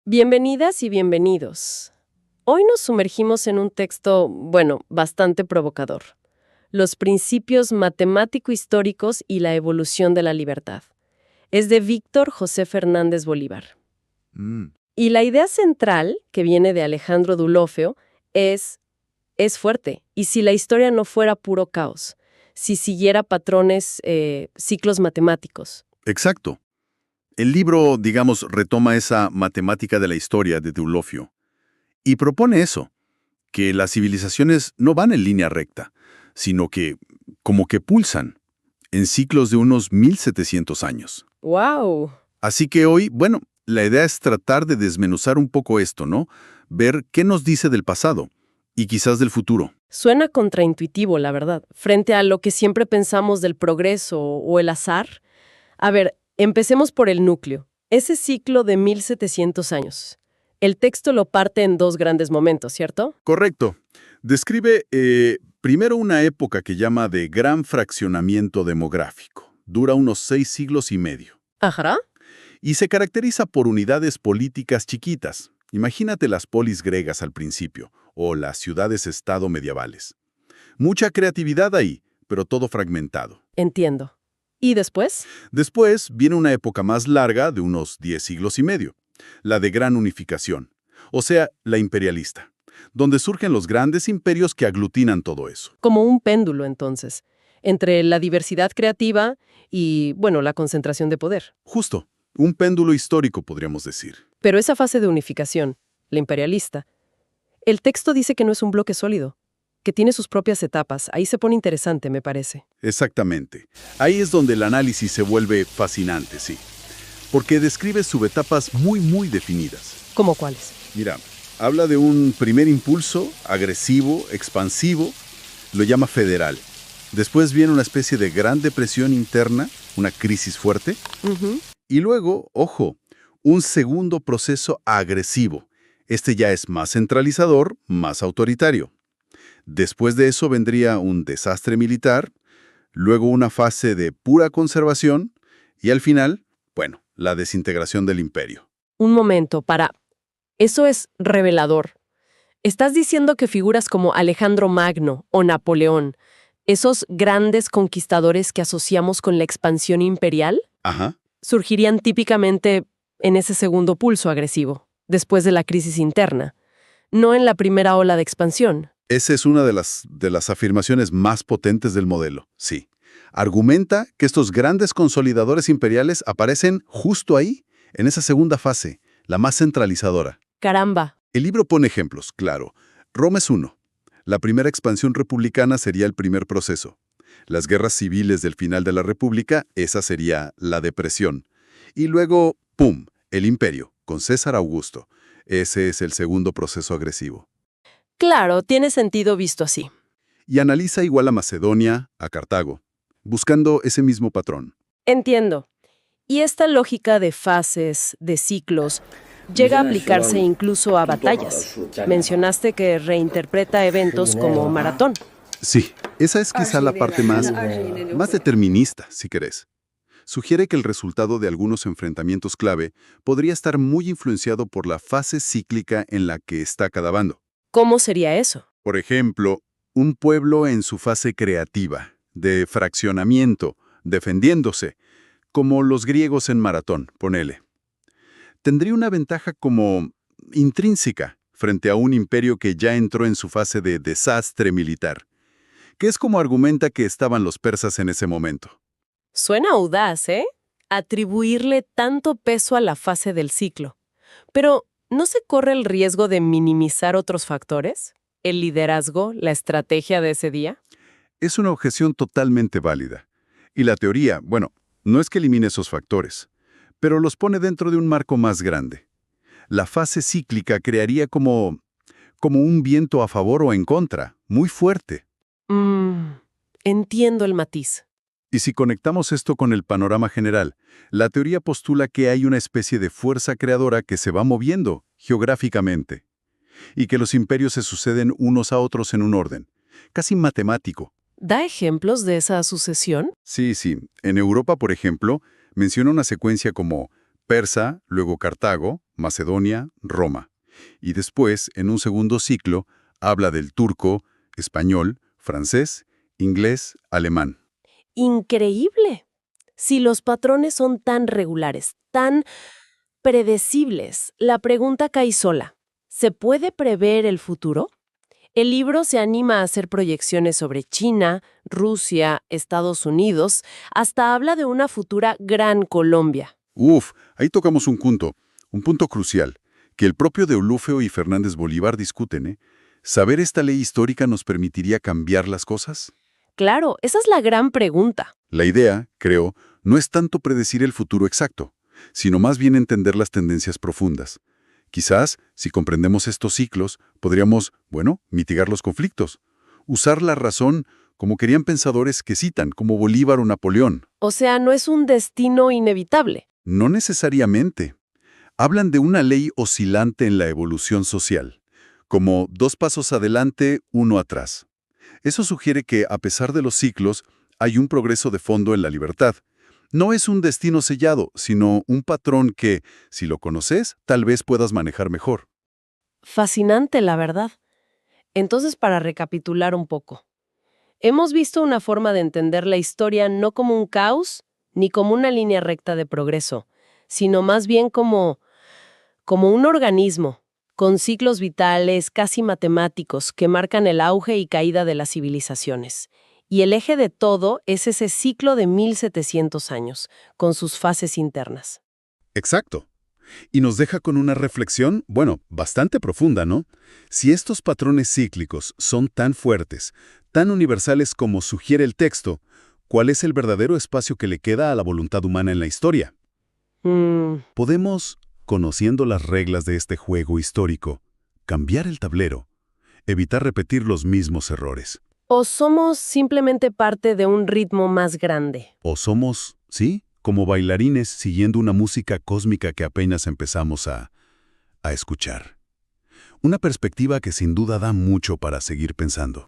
Bienvenidas y bienvenidos. Hoy nos sumergimos en un texto, bastante provocador. Los principios matemático-históricos y la evolución de la libertad. Es de Víctor José Fernández Bolívar. Y la idea central, que viene de Alejandro Dulofeo, es fuerte. ¿Y si la historia no fuera puro caos? Si siguiera patrones, ciclos matemáticos. Exacto. El libro, digamos, retoma esa matemática de la historia de Dulofeo y propone eso, que las civilizaciones no van en línea recta, sino que como que pulsan en ciclos de unos 1700 años. ¡Wow! Así que hoy, la idea es tratar de desmenuzar un poco esto, ¿no? Ver qué nos dice del pasado y quizás del futuro. Suena contraintuitivo, la verdad, frente a lo que siempre pensamos del progreso o el azar. A ver, empecemos por el núcleo, ese ciclo de 1700 años. El texto lo parte en dos grandes momentos, ¿cierto? Correcto. Describe primero una época que llama de gran fraccionamiento demográfico. Dura unos 6 siglos y medio. Ajá. Y se caracteriza por unidades políticas chiquitas. Imagínate las polis griegas al principio, o las ciudades-estado medievales. Mucha creatividad ahí, pero todo fragmentado. Entiendo. ¿Y después? Después viene una época más larga de unos 10 siglos y medio, la de gran unificación, o sea, la imperialista, donde surgen los grandes imperios que aglutinan todo eso. Como un péndulo, entonces, entre la diversidad creativa y, la concentración de poder. Justo, un péndulo histórico, podríamos decir. Pero esa fase de unificación, la imperialista, el texto dice que no es un bloque sólido, que tiene sus propias etapas. Ahí se pone interesante, me parece. Exactamente. Ahí es donde el análisis se vuelve fascinante, sí. Porque describe subetapas muy definidas. ¿Cómo cuáles? Mira, habla de un primer impulso, agresivo, expansivo, lo llama federal. Después viene una especie de gran depresión interna, una crisis fuerte. Y luego, ojo, un segundo proceso agresivo. Este ya es más centralizador, más autoritario. Después de eso vendría un desastre militar, luego una fase de pura conservación y al final, la desintegración del imperio. Un momento, Eso es revelador. ¿Estás diciendo que figuras como Alejandro Magno o Napoleón, esos grandes conquistadores que asociamos con la expansión imperial, Ajá. surgirían típicamente en ese segundo pulso agresivo, después de la crisis interna, no en la primera ola de expansión? Esa es una de las afirmaciones más potentes del modelo, sí. Argumenta que estos grandes consolidadores imperiales aparecen justo ahí, en esa segunda fase, la más centralizadora. ¡Caramba! El libro pone ejemplos, claro. Roma es uno. La primera expansión republicana sería el primer proceso. Las guerras civiles del final de la República, esa sería la depresión. Y luego, ¡pum!, el imperio, con César Augusto. Ese es el segundo proceso agresivo. Claro, tiene sentido visto así. Y analiza igual a Macedonia, a Cartago, buscando ese mismo patrón. Entiendo. Y esta lógica de fases, de ciclos, llega a aplicarse incluso a batallas. Mencionaste que reinterpreta eventos como maratón. Sí, esa es quizá la parte más determinista, si querés. Sugiere que el resultado de algunos enfrentamientos clave podría estar muy influenciado por la fase cíclica en la que está cada bando. ¿Cómo sería eso? Por ejemplo, un pueblo en su fase creativa, de fraccionamiento, defendiéndose, como los griegos en Maratón, ponele. Tendría una ventaja como intrínseca frente a un imperio que ya entró en su fase de desastre militar, que es como argumenta que estaban los persas en ese momento. Suena audaz, ¿eh? Atribuirle tanto peso a la fase del ciclo. Pero, ¿no se corre el riesgo de minimizar otros factores? ¿El liderazgo, la estrategia de ese día? Es una objeción totalmente válida. Y la teoría, no es que elimine esos factores, pero los pone dentro de un marco más grande. La fase cíclica crearía como un viento a favor o en contra, muy fuerte. Entiendo el matiz. Y si conectamos esto con el panorama general, la teoría postula que hay una especie de fuerza creadora que se va moviendo geográficamente, y que los imperios se suceden unos a otros en un orden, casi matemático. ¿Da ejemplos de esa sucesión? Sí. En Europa, por ejemplo, menciona una secuencia como Persa, luego Cartago, Macedonia, Roma. Y después, en un segundo ciclo, habla del turco, español, francés, inglés, alemán. Increíble. Si los patrones son tan regulares, tan predecibles, la pregunta cae sola. ¿Se puede prever el futuro? El libro se anima a hacer proyecciones sobre China, Rusia, Estados Unidos, hasta habla de una futura gran Colombia. Uf, ahí tocamos un punto crucial, que el propio Deulofeo y Fernández Bolívar discuten, ¿eh? ¿Saber esta ley histórica nos permitiría cambiar las cosas? Claro, esa es la gran pregunta. La idea, creo, no es tanto predecir el futuro exacto, sino más bien entender las tendencias profundas. Quizás, si comprendemos estos ciclos, podríamos, mitigar los conflictos. Usar la razón como querían pensadores que citan, como Bolívar o Napoleón. O sea, no es un destino inevitable. No necesariamente. Hablan de una ley oscilante en la evolución social, como 2 pasos adelante, 1 atrás. Eso sugiere que, a pesar de los ciclos, hay un progreso de fondo en la libertad. No es un destino sellado, sino un patrón que, si lo conoces, tal vez puedas manejar mejor. Fascinante, la verdad. Entonces, para recapitular un poco, hemos visto una forma de entender la historia no como un caos, ni como una línea recta de progreso, sino más bien como un organismo, con ciclos vitales casi matemáticos que marcan el auge y caída de las civilizaciones. Y el eje de todo es ese ciclo de 1700 años, con sus fases internas. Exacto. Y nos deja con una reflexión, bastante profunda, ¿no? Si estos patrones cíclicos son tan fuertes, tan universales como sugiere el texto, ¿cuál es el verdadero espacio que le queda a la voluntad humana en la historia? Podemos, conociendo las reglas de este juego histórico, cambiar el tablero, evitar repetir los mismos errores. ¿O somos simplemente parte de un ritmo más grande? O somos, sí, como bailarines siguiendo una música cósmica que apenas empezamos a escuchar. Una perspectiva que sin duda da mucho para seguir pensando.